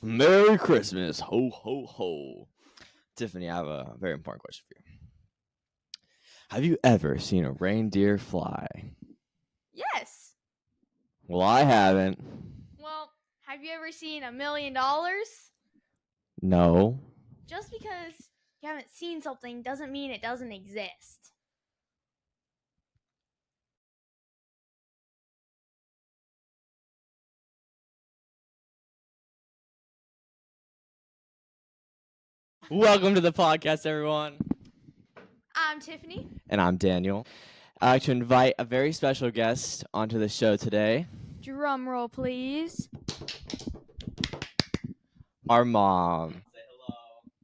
Merry Christmas. Ho, ho, ho. Tiffany, I have a very important question for you. Have you ever seen a reindeer fly? Yes. Well, I haven't. Well, have you ever seen $1 million? No. Just because you haven't seen something doesn't mean it doesn't exist. Welcome to the podcast, everyone. I'm Tiffany. And I'm Daniel. I'd like to invite a very special guest onto the show today. Drum roll, please. Our mom. Say hello.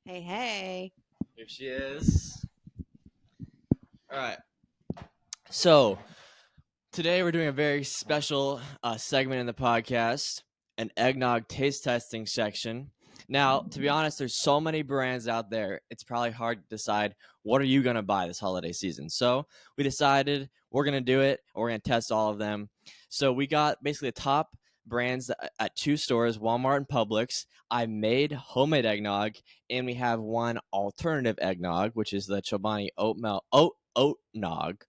Hey, hey. Here she is. All right. So, today we're doing a very special segment in the podcast, an eggnog taste testing section. Now, to be honest, there's so many brands out there, it's probably hard to decide what are you going to buy this holiday season. So we decided we're going to do it, and we're going to test all of them. So we got basically the top brands at two stores, Walmart and Publix. I made homemade eggnog, and we have one alternative eggnog, which is the Chobani oatnog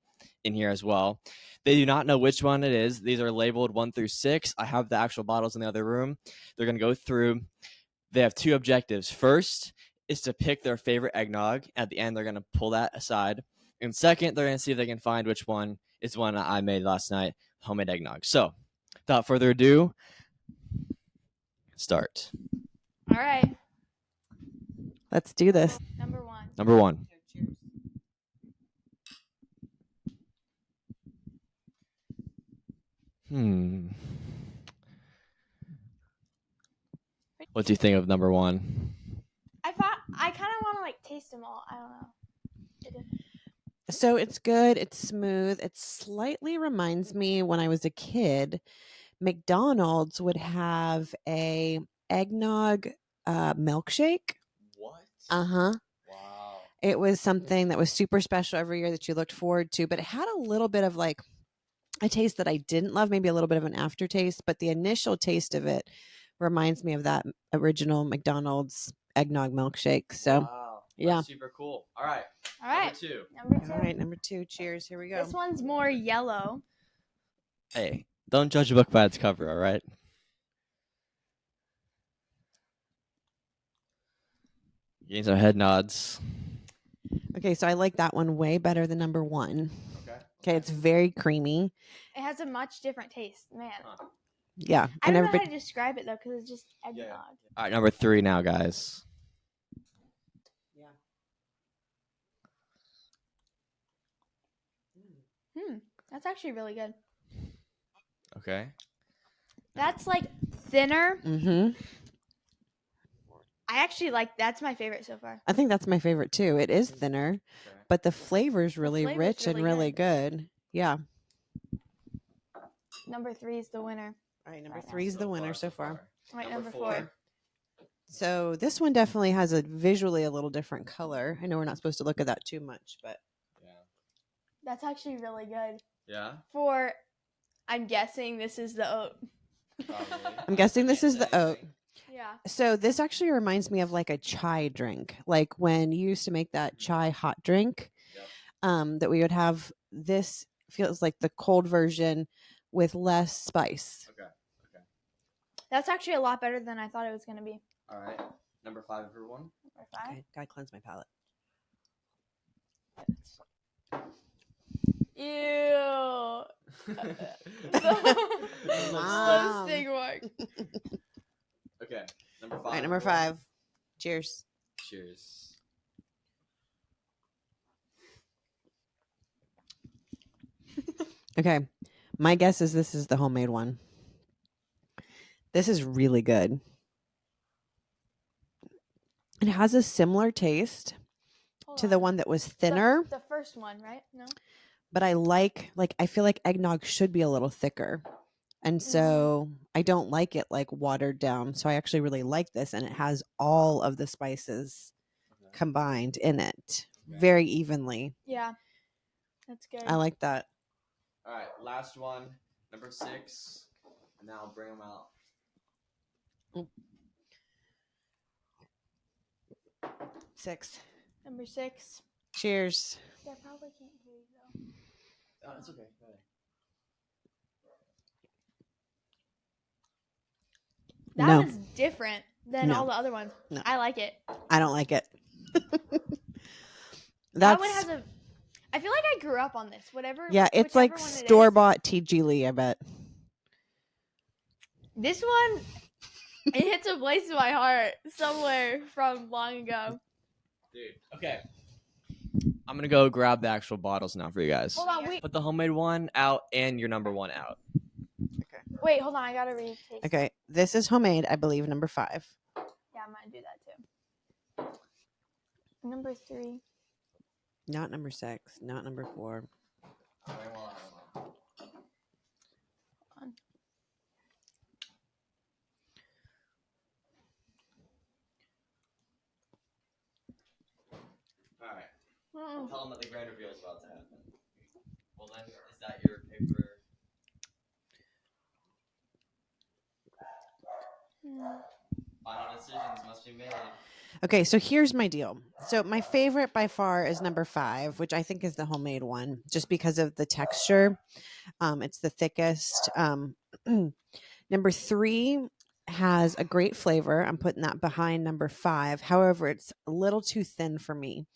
in here as well. They do not know which one it is. These are labeled 1 through 6. I have the actual bottles in the other room. They're going to go through. They have two objectives. First is to pick their favorite eggnog. At the end, they're going to pull that aside. And second, they're going to see if they can find which one is one I made last night, homemade eggnog. So, without further ado, start. All right. Let's do this. Number one. Number one. Cheers. What do you think of number one? I kind of want to taste them all. I don't know. So it's good. It's smooth. It slightly reminds me when I was a kid, McDonald's would have a eggnog milkshake. What? Uh-huh. Wow. It was something that was super special every year that you looked forward to, but it had a little bit of a taste that I didn't love, maybe a little bit of an aftertaste, but the initial taste of it reminds me of that original McDonald's eggnog milkshake. So, wow. yeah. That's super cool. All right. All right. Number two. Number two. All right, number 2. Cheers. Here we go. This one's more yellow. Hey, don't judge a book by its cover, all right? Getting some head nods. Okay, so I like that one way better than number 1. Okay. It's very creamy. It has a much different taste, man. Yeah. I don't know how to describe it though, because it's just eggnog. All right, number 3 now, guys. That's actually really good. Okay. That's thinner. Mm-hmm. I actually that's my favorite so far. I think that's my favorite too. It is thinner, but the flavor's really flavor's rich and really really good. Yeah. Number 3 is the winner. All right, number 3 is the winner so far. All right, number 4. So this one definitely has a visually a little different color. I know we're not supposed to look at that too much, but Yeah. That's actually really good. Yeah? I'm guessing this is the oat. Probably. I'm guessing this is the oat. Yeah. So this actually reminds me of a chai drink, like when you used to make that chai hot drink. Yep. That we would have. This feels like the cold version with less spice. Okay. That's actually a lot better than I thought it was going to be. All right. Number 5, everyone. Number 5. Okay, gotta cleanse my palate. Ew. Wow. Slow sting mark. Okay. Number 5. All right, number 5. Cheers. Cheers. Okay. My guess is this is the homemade one. This is really good. It has a similar taste to the one that was thinner, The first one, right? No. but I I feel like eggnog should be a little thicker. And so I don't like it watered down. So I actually really like this, and it has all of the spices combined in it very evenly. Yeah. That's good. I like that. All right. Last one. Number 6. And now I'll bring them out. 6. Number 6. Cheers. They probably can't hear you though. Oh, it's okay. Go ahead. That No. one's different than No. all the other ones. No. I like it. I don't like it. That one has a. I feel like I grew up on this. Whatever. Yeah, it's whichever like one it is. store-bought TG Lee, I bet. This one, it hits a place in my heart somewhere from long ago. Dude. Okay. I'm gonna go grab the actual bottles now for you guys. Hold on, wait. Put the homemade one out and your number one out. Wait, hold on. I gotta read. Okay, this is homemade, I believe, number 5. Yeah, I'm gonna do that too. Number 3. Not number 6. Not number 4. Alright. Tell them that the grand reveal is about to happen. Well then, is that your pick for... Final decisions must be made. Okay, so here's my deal. So my favorite by far is number 5, which I think is the homemade one, just because of the texture. It's the thickest. Number 3 has a great flavor. I'm putting that behind number 5. However, it's a little too thin for me.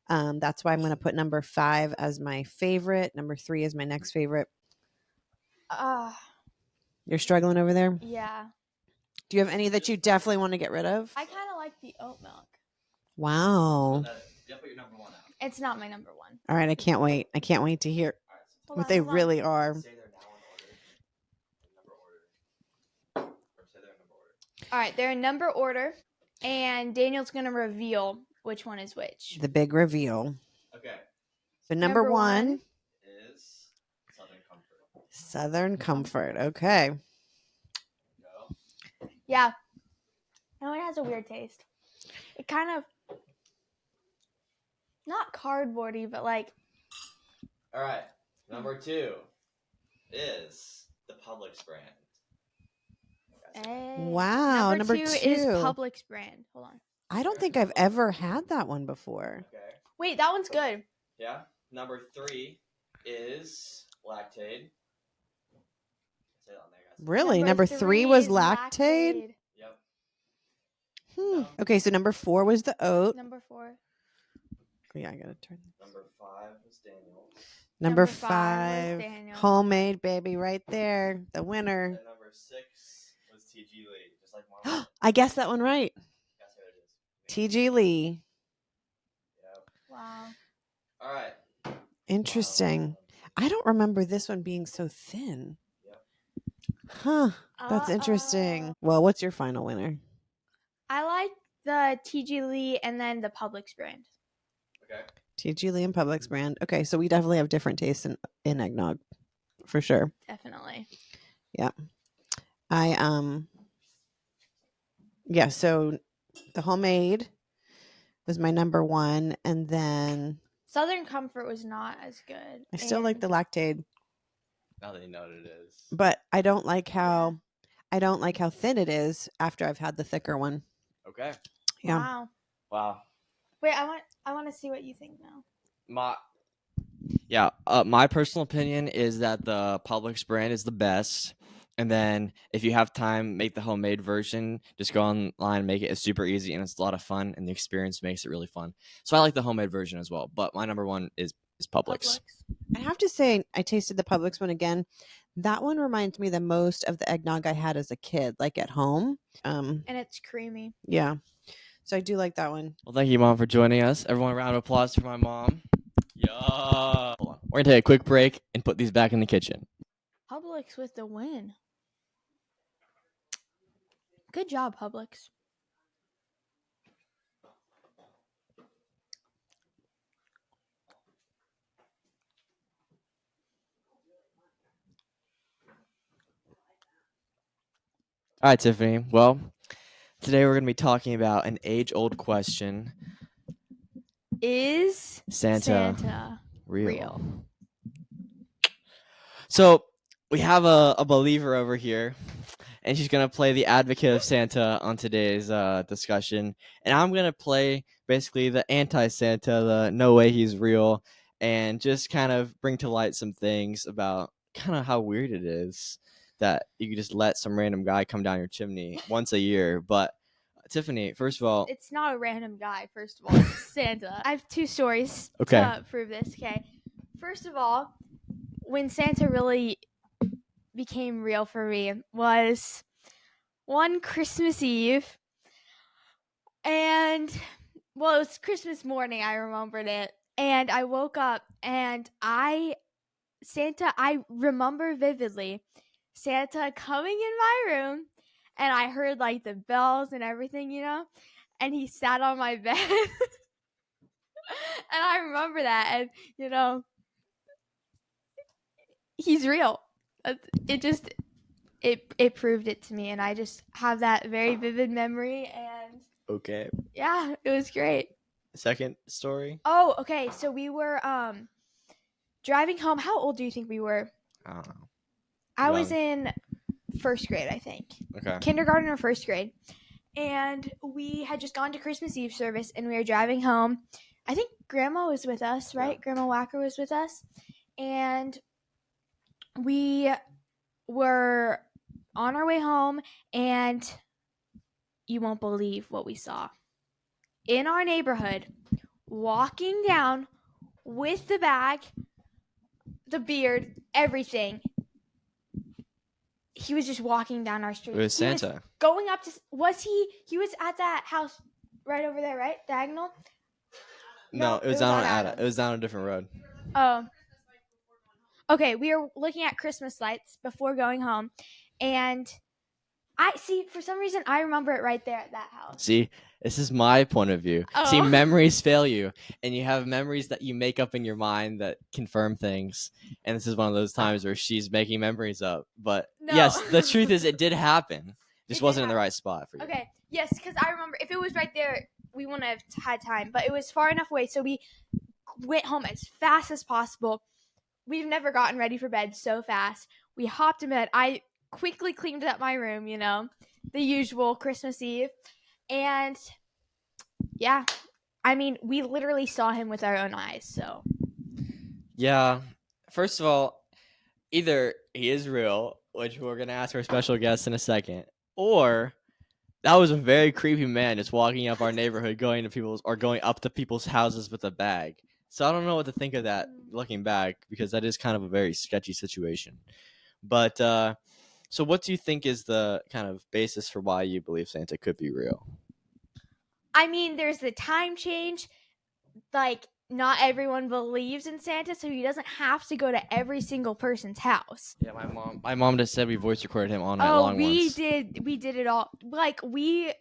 That's why I'm going to put number 5 as my favorite. Number 3 is my next favorite. You're struggling over there? Yeah. Do you have any that you definitely want to get rid of? I kind of like the oat milk. Wow. Yeah, put your number one out. It's not my number 1. All right, I can't wait. I can't wait to hear Alright, what they really are. say they're now in order. Or say they're in number order. All right, they're in number order, and Daniel's gonna reveal which one is which. The big reveal. Okay. So number one is Southern Comfort. Southern Comfort. Okay. Go. Yeah. I know it has a weird taste. It kind of not cardboardy, but like. All right. Number 2 is the Publix brand. Hey. Wow, number 2 is two. Publix brand. Hold on. I don't think I've ever had that one before. Okay. Wait, that one's good. Yeah. Number 3 is Lactaid. Say that on there, guys. Really? Number 3 was is Lactaid? Yep. Okay, so number 4 was the oat. Number 4. Oh, yeah, I gotta turn. Number 5 was Daniel's. Number five was 5, Daniel. homemade, baby, right there, the winner. And number 6 was TG Lee, just like mine. I guessed that one right. Guess what it is? TG Lee. Yep. Wow. All right. Interesting. I don't remember this one being so thin. Yep. Huh. That's interesting. Well, what's your final winner? I like the TG Lee and then the Publix brand. Okay. TG Lee and Publix brand. Okay, so we definitely have different tastes in eggnog, for sure. Definitely. Yeah. Yeah, so the homemade was my number 1, and then Southern Comfort was not as good. I still like the Lactaid, Now that you know what it is. but I don't like how thin it is after I've had the thicker one. Okay. Yeah. Wow. Wow. Wait, I want to see what you think now. My personal opinion is that the Publix brand is the best. And then if you have time, make the homemade version. Just go online and make it. It's super easy and it's a lot of fun, and the experience makes it really fun. So I like the homemade version as well. But my number 1 is Publix. I have to say, I tasted the Publix one again. That one reminds me the most of the eggnog I had as a kid, like at home. And it's creamy. Yeah. So I do like that one. Well, thank you, Mom, for joining us. Everyone, a round of applause for my mom. Yeah. Hold on. We're going to take a quick break and put these back in the kitchen. Publix with the win. Good job, Publix. All right, Tiffany. Well, today we're going to be talking about an age-old question. Is Santa real? So we have a believer over here, and she's gonna play the advocate of Santa on today's discussion, and I'm gonna play basically the anti-Santa, the no way he's real, and just kind of bring to light some things about kind of how weird it is that you could just let some random guy come down your chimney once a year. But Tiffany, first of all, It's not a random guy, first of all. It's Santa. I have 2 stories Okay. to prove this. Okay. First of all, when Santa really became real for me was one Christmas Eve. And, well, it was Christmas morning. I remembered it. And I woke up and I remember vividly Santa coming in my room, and I heard like the bells and everything, and he sat on my bed. And I remember that, and he's real. It proved it to me, and I just have that very vivid memory, and okay. yeah, it was great. Second story. Oh, okay. So we were driving home. How old do you think we were? I don't know. I was Young. in 1st grade, I think. Okay. Kindergarten or 1st grade. And we had just gone to Christmas Eve service, and we were driving home. I think Grandma was with us, right? Yeah. Grandma Wacker was with us. And we were on our way home, and you won't believe what we saw. In our neighborhood, walking down with the bag, the beard, everything. He was just walking down our street. It was He Santa. was going up to. He was at that house right over there, right? Diagonal? No, it was down on Ada. It was down a different road. Oh. Okay, we were looking at Christmas lights before going home, and for some reason I remember it right there at that house. See, this is my point of view. Oh. See, memories fail you, and you have memories that you make up in your mind that confirm things. And this is one of those times where she's making memories up. But No. yes, the truth is it did happen. Just It wasn't did in the right spot for you. Okay, yes, because I remember if it was right there, we wouldn't have had time. But it was far enough away, so we went home as fast as possible. We've never gotten ready for bed so fast. We hopped in bed. I quickly cleaned up my room, the usual Christmas Eve. And yeah, I mean, we literally saw him with our own eyes, so. Yeah. First of all, either he is real, which we're going to ask our special guest in a second, or that was a very creepy man just walking up our neighborhood, going up to people's houses with a bag. So I don't know what to think of that looking back, because that is kind of a very sketchy situation. But so what do you think is the kind of basis for why you believe Santa could be real? I mean, there's the time change. Like, not everyone believes in Santa, so he doesn't have to go to every single person's house. Yeah, my mom just said we voice recorded him all night long once. We did it all. Like, we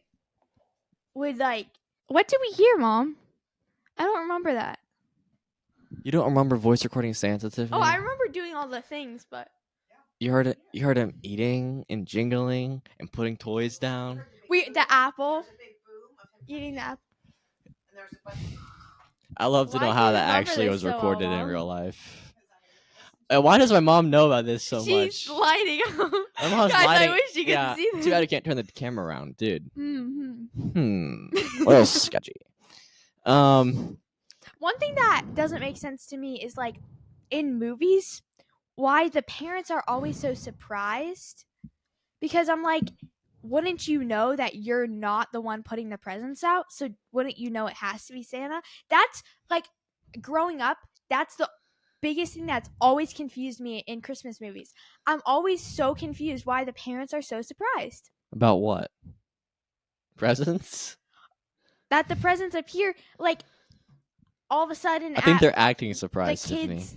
would what did we hear, Mom? I don't remember that. You don't remember voice recording Santa, Tiffany? Oh, I remember doing all the things, but You heard it. You heard him eating and jingling and putting toys down. the apple, eating the apple. I love to Why know do how you that remember actually this was so well, recorded in Mom? real life. Why does my mom know about this so She's much? lighting up. My mom's Guys, lighting. I wish you could see this. Too bad I can't turn the camera around, dude. Mm-hmm. A little sketchy. One thing that doesn't make sense to me is in movies, why the parents are always so surprised. Because I'm like, wouldn't you know that you're not the one putting the presents out? So wouldn't you know it has to be Santa? That's growing up, that's the biggest thing that's always confused me in Christmas movies. I'm always so confused why the parents are so surprised. About what? Presents? That the presents appear all of a sudden. I think they're acting surprised, the Tiffany. kids.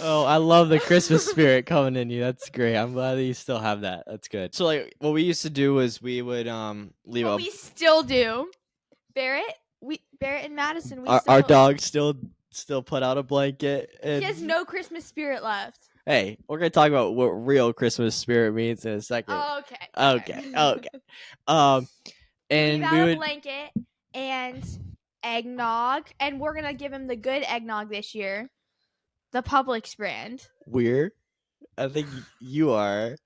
Oh, I love the Christmas spirit coming in you. That's great. I'm glad that you still have that. That's good. So what we used to do was we would leave What we still do, Barrett and Madison. our dog still put out a blanket. And, he has no Christmas spirit left. Hey, we're gonna talk about what real Christmas spirit means in a second. Oh, okay. Okay. And leave we out would a blanket and eggnog, and we're gonna give him the good eggnog this year, the Publix brand. we're I think you are.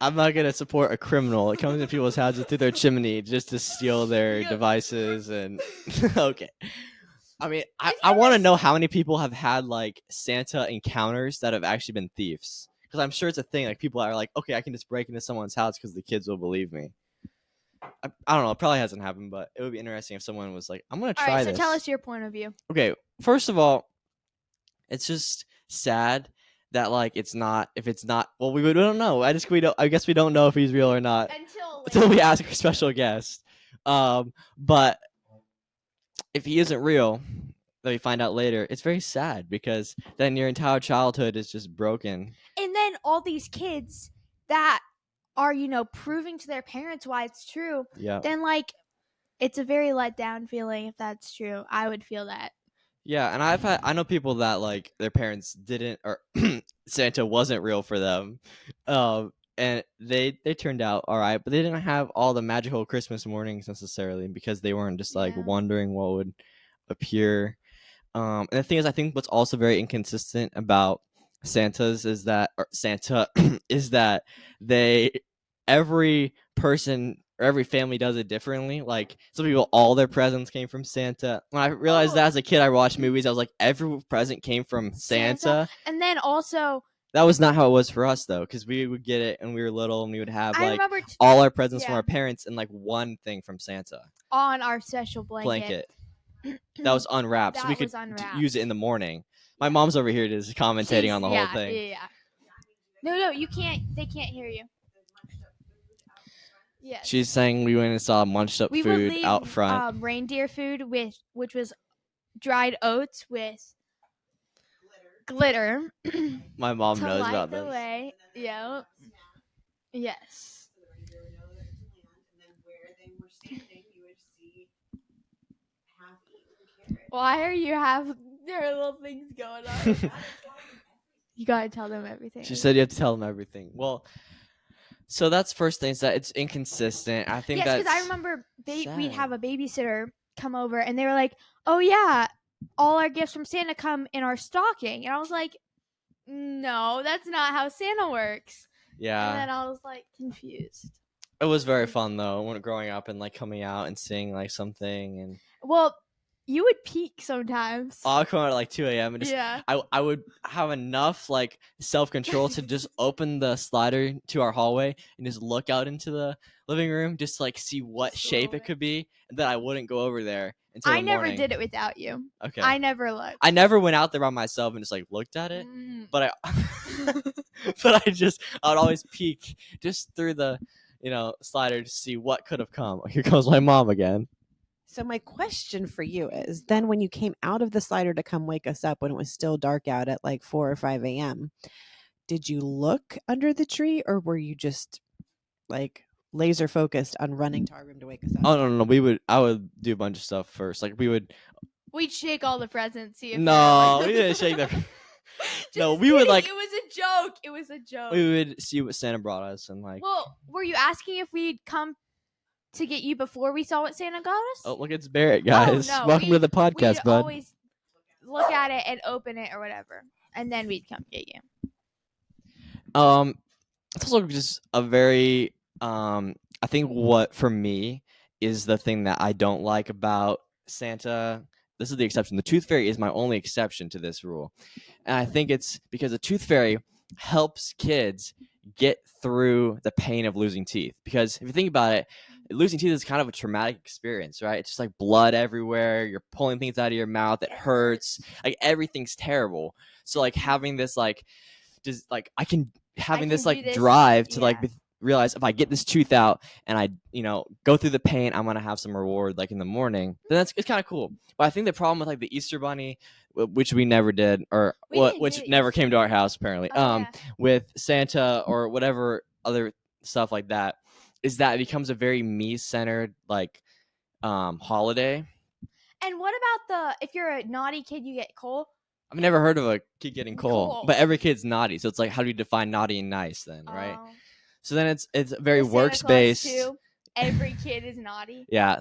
I'm not gonna support a criminal. It comes in people's houses through their chimney just to steal their Yeah. devices and okay. I mean, I Have you want to ever know how many people have had like Santa encounters that have actually been thieves. Because I'm sure it's a thing. Like people are like, okay, I can just break into someone's house because the kids will believe me. I don't know. It probably hasn't happened, but it would be interesting if someone was like, I'm gonna All try right, so this. tell us your point of view. Okay, first of all, it's just sad that like it's not if it's not well we don't know. I guess we don't know if he's real or not until we ask our special guest. But if he isn't real, that we find out later, it's very sad because then your entire childhood is just broken. And then all these kids that are, proving to their parents why it's true, Yeah. then like it's a very let down feeling if that's true. I would feel that. Yeah, and I know people that like their parents didn't or Santa wasn't real for them. And they turned out all right, but they didn't have all the magical Christmas mornings necessarily because they weren't just like Yeah. wondering what would appear. And the thing is, I think what's also very inconsistent about Santa's is that or Santa is that they every person or every family does it differently. Like some people, all their presents came from Santa. When I realized that as a kid, I watched movies. I was like, every present came from Santa. And then also, That was not how it was for us though, because we would get it when we were little, and we would have I like remember all our presents from yeah. our parents and like one thing from Santa on our special blanket. that was unwrapped, so That we could was unwrapped. use it in the morning. My mom's over here just commentating on the whole thing. Yeah. No, you can't. They can't hear you. Yes. She's saying we went and saw munched up we would food leave out front. reindeer food which was dried oats with glitter. My mom to knows light about the this. way. Yeah. Yes. Why are you there are little things going on? You gotta tell them everything. She said you have to tell them everything. Well, so that's first thing is that it's inconsistent. I think yes, that's because I remember we'd sad. have a babysitter come over and they were like, "Oh yeah, all our gifts from Santa come in our stocking," and I was like, "No, that's not how Santa works." Yeah. And then I was like confused. It was very fun though when growing up and like coming out and seeing like something and Well, you would peek sometimes. I'll come out at like 2 a.m. and just yeah. I would have enough like self-control to just open the slider to our hallway and just look out into the living room just to, like see what shape it could be, and then I wouldn't go over there until the I never morning. did it without you. Okay. I never looked. I never went out there by myself and just like looked at it, but I would always peek just through the slider to see what could have come. Here comes my mom again. So my question for you is then when you came out of the slider to come wake us up when it was still dark out at like 4 or 5 a.m., did you look under the tree or were you just like laser focused on running to our room to wake us up? Oh no, I would do a bunch of stuff first. Like we'd shake all the presents. See if no, we didn't shake them. No, we would like. It was a joke. It was a joke. We would see what Santa brought us and like. Well, were you asking if we'd come to get you before we saw what Santa got us? Oh, look, it's Barrett, guys. No, Welcome to the podcast, we'd bud. always look at it and open it or whatever, and then we'd come get you. It's also just a very I think what for me is the thing that I don't like about Santa. This is the exception. The Tooth Fairy is my only exception to this rule, and I think it's because the Tooth Fairy helps kids get through the pain of losing teeth. Because if you think about it, losing teeth is kind of a traumatic experience, right? It's just like blood everywhere. You're pulling things out of your mouth. It hurts. Like everything's terrible. So like having this like, just like having this like drive to like realize if I get this tooth out and I go through the pain, I'm gonna have some reward like in the morning. Then it's kind of cool. But I think the problem with like the Easter Bunny, which we never did, or which never came to our house apparently, with Santa or whatever other stuff like that, is that it becomes a very me-centered like holiday. And what about if you're a naughty kid, you get coal? I've never heard of a kid getting coal, but every kid's naughty. So it's like, how do you define naughty and nice then, right? So then it's very works-based. Every kid is naughty. Yeah.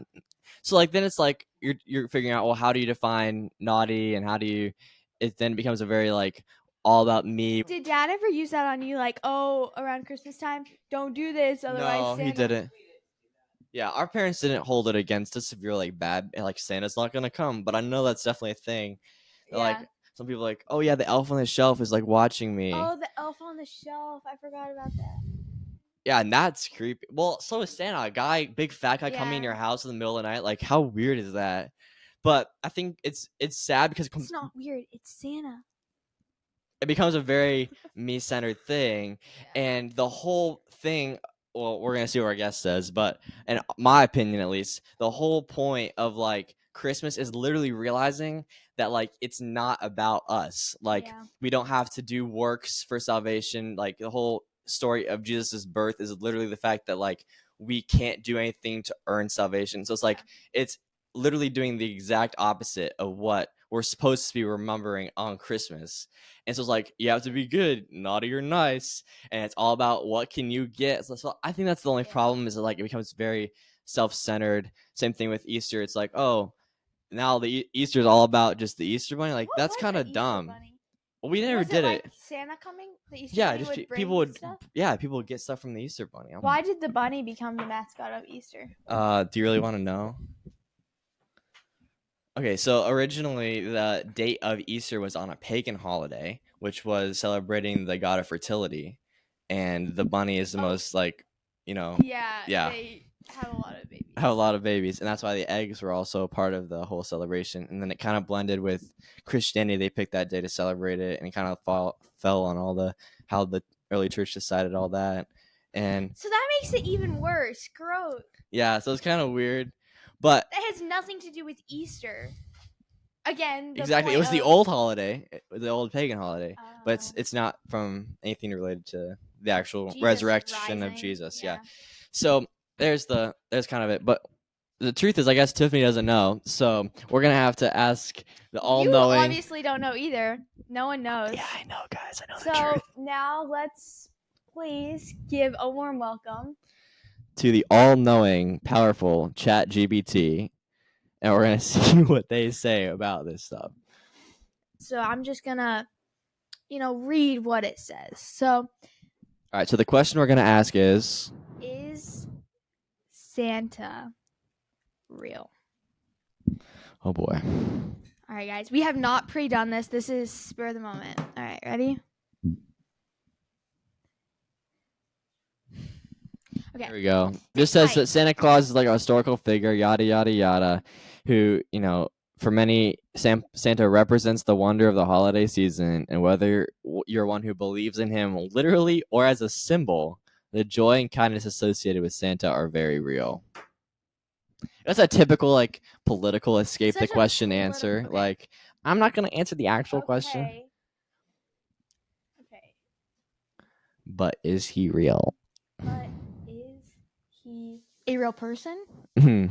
So like then it's like you're figuring out, well, how do you define naughty and how do you? It then becomes a very like all about me. Did Dad ever use that on you? Like, oh, around Christmas time, don't do this, otherwise No, he Santa- didn't. Yeah, our parents didn't hold it against us if you're like bad and like Santa's not gonna come. But I know that's definitely a thing. That, Yeah. like some people are like, oh yeah, the elf on the shelf is like watching me. Oh, the elf on the shelf. I forgot about that. Yeah, and that's creepy. Well, so is Santa. A guy, big fat guy coming in Yeah. your house in the middle of the night. Like, how weird is that? But I think it's sad because It's not weird. It's Santa. it becomes a very me-centered thing, Yeah. and the whole thing. Well, we're gonna see what our guest says, but in my opinion, at least, the whole point of like Christmas is literally realizing that like it's not about us. Like Yeah. we don't have to do works for salvation. Like the whole story of Jesus's birth is literally the fact that like we can't do anything to earn salvation. So it's like it's literally doing the exact opposite of what we're supposed to be remembering on Christmas. And so it's like you have to be good, naughty or nice, and it's all about what can you get. So I think that's the only Yeah. problem is that like it becomes very self-centered. Same thing with Easter. It's like, oh, now the Easter is all about just the Easter bunny. Like What that's was kind the of Easter dumb. bunny? Well, we never Was did it like it. Santa coming? The Easter Yeah, bunny just would bring people would. stuff? Yeah, people would get stuff from the Easter bunny. Why did the bunny become the mascot of Easter? Do you really want to know? Okay, so originally the date of Easter was on a pagan holiday, which was celebrating the god of fertility, and the bunny is the most like, Yeah, yeah. they have a lot of babies. have a lot of babies, and that's why the eggs were also part of the whole celebration. And then it kind of blended with Christianity. They picked that day to celebrate it, and it kind of fell on all the how the early church decided all that. And So that makes it even worse. Gross. yeah, so it's kind of weird, but That has nothing to do with Easter. Again, the exactly, it point was the of- old holiday, the old pagan holiday, but Oh. it's not from anything related to the actual Jesus resurrection of rising, Jesus. yeah. So there's kind of it, but the truth is, I guess Tiffany doesn't know, so we're gonna have to ask the You all-knowing. obviously don't know either. No one knows. Yeah, I know, guys. I know the So truth. now let's please give a warm welcome To the all-knowing, powerful ChatGPT, and we're gonna see what they say about this stuff. So I'm just gonna, read what it says. So, All right. So the question we're gonna ask is Santa real? oh boy. All right, guys. We have not pre-done this. This is spur of the moment. All right, ready? Okay. There we go. This says that Santa Claus is like a historical figure, yada yada yada, who for many Santa represents the wonder of the holiday season, and whether you're one who believes in him literally or as a symbol, the joy and kindness associated with Santa are very real. That's a typical like political escape the Such a question political- answer. okay. Like I'm not gonna answer the actual question, Okay. but is he real? But is he a real person? Hmm.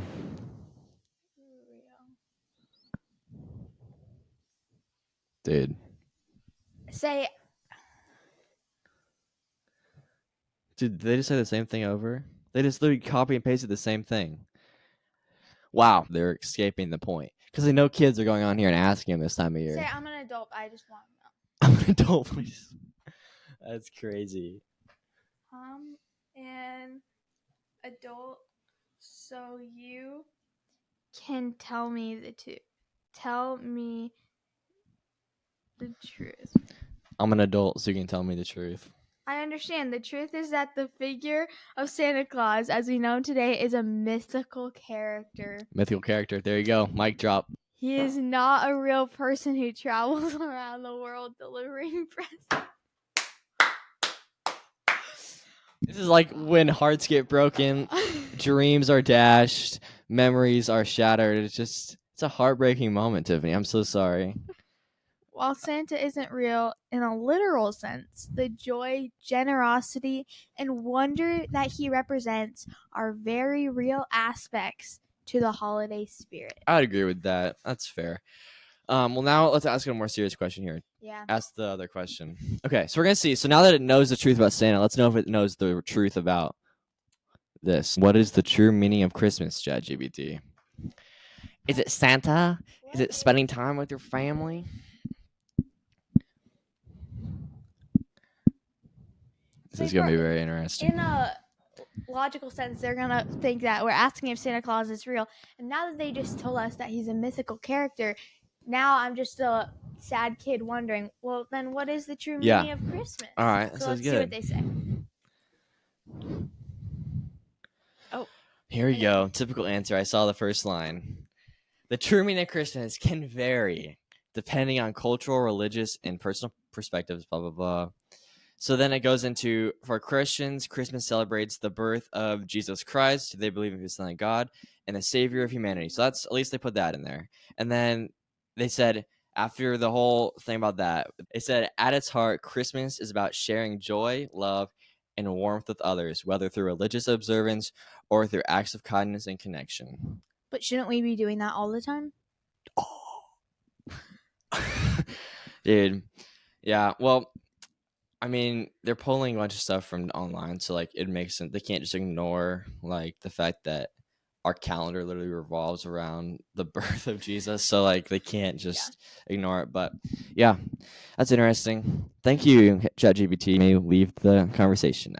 Dude, Say, did they just say the same thing over? They just literally copy and pasted the same thing. Wow, they're escaping the point because they know kids are going on here and asking him this time of year. say I'm an adult. I just want to know. I'm an adult. That's crazy. I'm an adult, so you can tell me the truth. Tell me the truth. I'm an adult, so you can tell me the truth. I understand. The truth is that the figure of Santa Claus, as we know today, is a mythical character. Mythical character. There you go. Mic drop. He is not a real person who travels around the world delivering presents. This is like when hearts get broken, dreams are dashed, memories are shattered. It's a heartbreaking moment, Tiffany. I'm so sorry. While Santa isn't real in a literal sense, the joy, generosity, and wonder that he represents are very real aspects to the holiday spirit. I'd agree with that. That's fair. Well, now let's ask a more serious question here. Yeah. Ask the other question. Okay, so we're gonna see. So now that it knows the truth about Santa, let's know if it knows the truth about this. What is the true meaning of Christmas, ChatGPT? Is it Santa? Is it spending time with your family? So it's gonna be very interesting. In a logical sense, they're gonna think that we're asking if Santa Claus is real, and now that they just told us that he's a mythical character, now I'm just a sad kid wondering, well, then what is the true meaning of Christmas? All right, that So sounds let's see what good. they say. Oh, Here we okay. go. Typical answer. I saw the first line. The true meaning of Christmas can vary depending on cultural, religious, and personal perspectives, blah, blah, blah. So then it goes into, for Christians, Christmas celebrates the birth of Jesus Christ. They believe in the Son of God and the Savior of humanity. So that's, at least they put that in there. And then they said, after the whole thing about that, they said, at its heart, Christmas is about sharing joy, love, and warmth with others, whether through religious observance or through acts of kindness and connection. But shouldn't we be doing that all the time? Dude, yeah. Well, I mean, they're pulling a bunch of stuff from online, so like it makes sense. They can't just ignore like the fact that our calendar literally revolves around the birth of Jesus. So like they can't just ignore it. But yeah, that's interesting. Thank you, ChatGPT. You may leave the conversation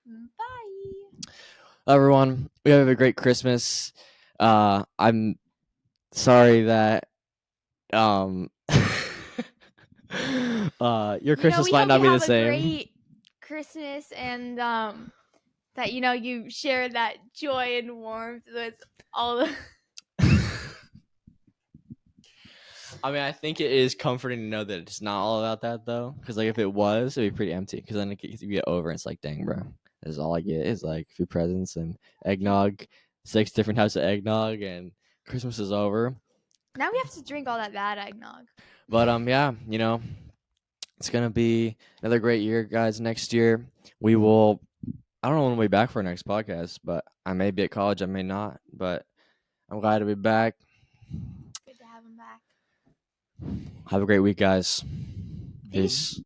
now. Bye. Everyone, we have a great Christmas. I'm sorry that your Christmas might not be the same. A great Christmas, and that you share that joy and warmth with all the. I mean, I think it is comforting to know that it's not all about that, though. Because, like, if it was, it'd be pretty empty. Because then you get over and it's like, dang, bro. This is all I get is, like, a few presents and eggnog, 6 different types of eggnog, and Christmas is over. Now we have to drink all that bad eggnog. But, yeah, it's going to be another great year, guys. Next year, we will, I don't know when we'll be back for our next podcast, but I may be at college, I may not. But I'm glad to be back. Good to have him back. Have a great week, guys. Peace.